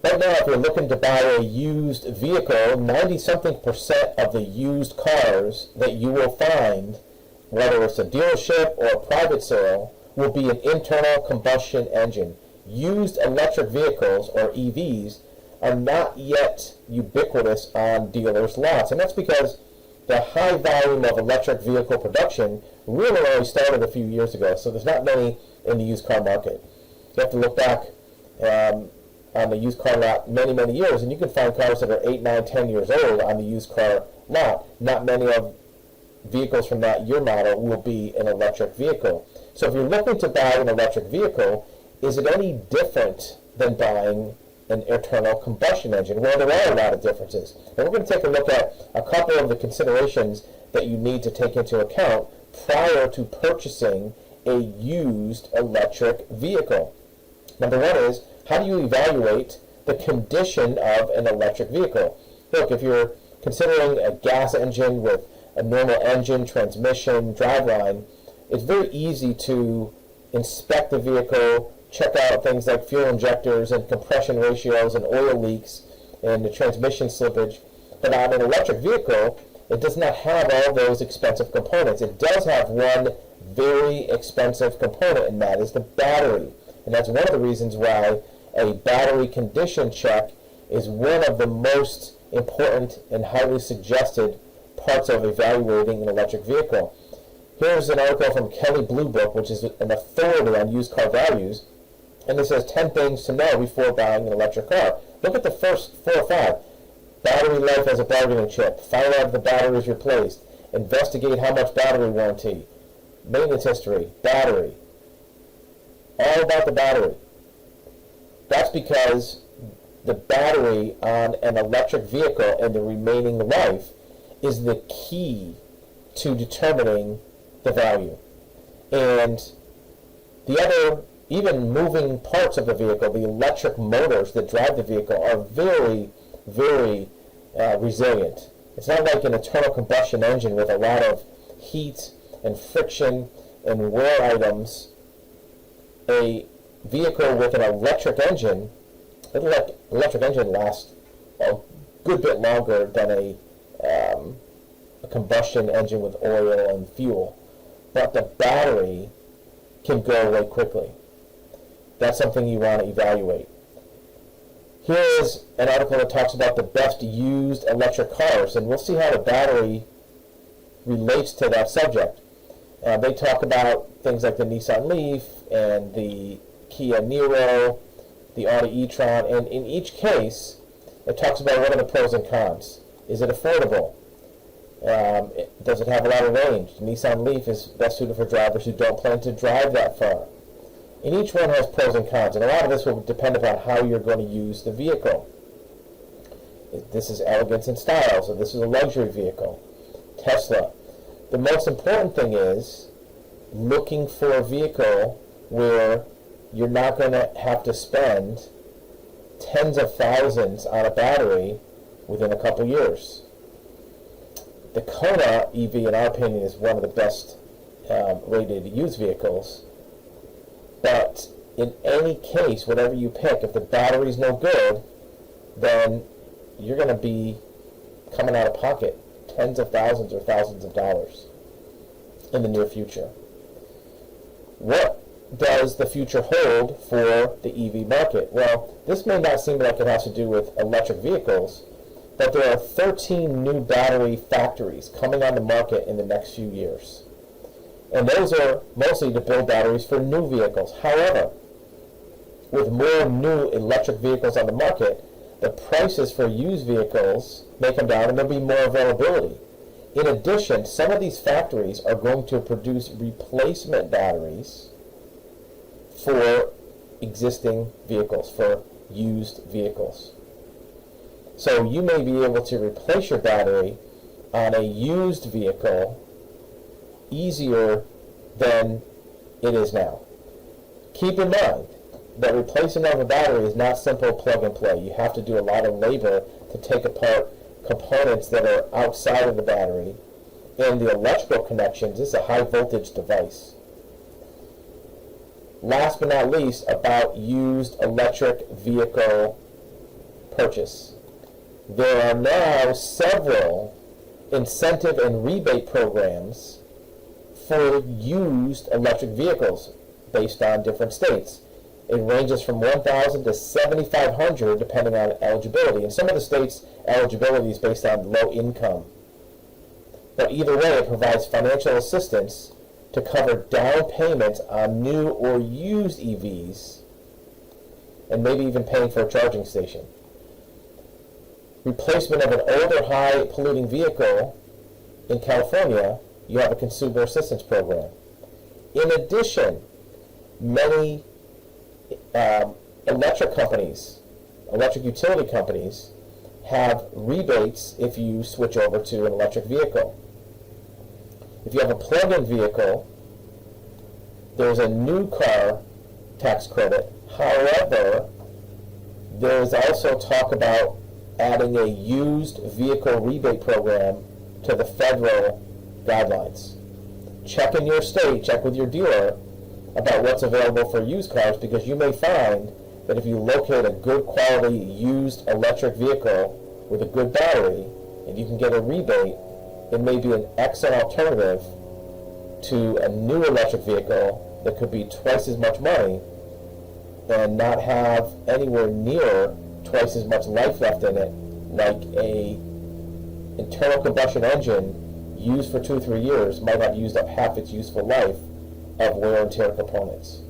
Right now, if you're looking to buy a used vehicle, 90-something% of the used cars that you will find, whether it's a dealership or a private sale, will be an internal combustion engine. Used electric vehicles, or EVs, are not yet ubiquitous on dealers' lots. And that's because the high volume of electric vehicle production really only started a few years ago. So there's not many in the used car market. You have to look back on the used car lot many, many years, and you can find cars that are 8, 9, 10 years old on the used car lot. Not many of vehicles from that year model will be an electric vehicle. So if you're looking to buy an electric vehicle, is it any different than buying an internal combustion engine? Well, there are a lot of differences. And we're going to take a look at a couple of the considerations that you need to take into account prior to purchasing a used electric vehicle. Number one is, how do you evaluate the condition of an electric vehicle? Look, if you're considering a gas engine with a normal engine, transmission, driveline, it's very easy to inspect the vehicle, check out things like fuel injectors and compression ratios and oil leaks and the transmission slippage. But on an electric vehicle, it does not have all those expensive components. It does have one very expensive component, and that is the battery. And that's one of the reasons why a battery condition check is one of the most important and highly suggested parts of evaluating an electric vehicle. Here's an article from Kelley Blue Book, which is an authority on used car values, and it says 10 things to know before buying an electric car. Look at the first 4 or 5. Battery life as a bargaining chip. Find out if the battery is replaced. Investigate how much battery warranty. Maintenance history. Battery. All about the battery. That's because the battery on an electric vehicle and the remaining life is the key to determining the value. And the other, even moving parts of the vehicle, the electric motors that drive the vehicle, are very, very resilient. It's not like an internal combustion engine with a lot of heat and friction and wear items. A vehicle with an electric engine, electric engine lasts a good bit longer than a combustion engine with oil and fuel. But the battery can go away quickly. That's something you want to evaluate. Here is an article that talks about the best used electric cars, and we'll see how the battery relates to that subject. They talk about things like the Nissan Leaf and the Kia Niro, the Audi e-tron, and in each case, it talks about what are the pros and cons. Is it affordable? Does it have a lot of range? The Nissan Leaf is best suited for drivers who don't plan to drive that far. And each one has pros and cons, and a lot of this will depend upon how you're going to use the vehicle. This is elegance and style, so this is a luxury vehicle. Tesla. The most important thing is looking for a vehicle where you're not going to have to spend tens of thousands on a battery within a couple years. The Kona EV, in our opinion, is one of the best rated used vehicles. But in any case, whatever you pick, if the battery's no good, then you're going to be coming out of pocket tens of thousands or thousands of dollars in the near future. What does the future hold for the EV market? Well, this may not seem like it has to do with electric vehicles, but there are 13 new battery factories coming on the market in the next few years. And those are mostly to build batteries for new vehicles. However, with more new electric vehicles on the market, the prices for used vehicles may come down and there'll be more availability. In addition, some of these factories are going to produce replacement batteries for existing vehicles, for used vehicles. So you may be able to replace your battery on a used vehicle easier than it is now. Keep in mind that replacing of a battery is not simple plug and play. You have to do a lot of labor to take apart components that are outside of the battery, and the electrical connections is a high voltage device. Last but not least, about used electric vehicle purchase. There are now several incentive and rebate programs for used electric vehicles based on different states. It ranges from $1,000 to $7,500 depending on eligibility. In some of the states, eligibility is based on low income. But either way, it provides financial assistance to cover down payments on new or used EVs, and maybe even paying for a charging station. Replacement of an older high polluting vehicle in California, you have a consumer assistance program. In addition, many electric utility companies have rebates if you switch over to an electric vehicle. If you have a plug-in vehicle, there's a new car tax credit. However, there is also talk about adding a used vehicle rebate program to the federal guidelines. Check in your state, check with your dealer about what's available for used cars, because you may find that if you locate a good quality used electric vehicle with a good battery and you can get a rebate, it may be an excellent alternative to a new electric vehicle that could be twice as much money and not have anywhere near twice as much life left in it, like a internal combustion engine used for 2 or 3 years might have used up half its useful life of wear and tear components.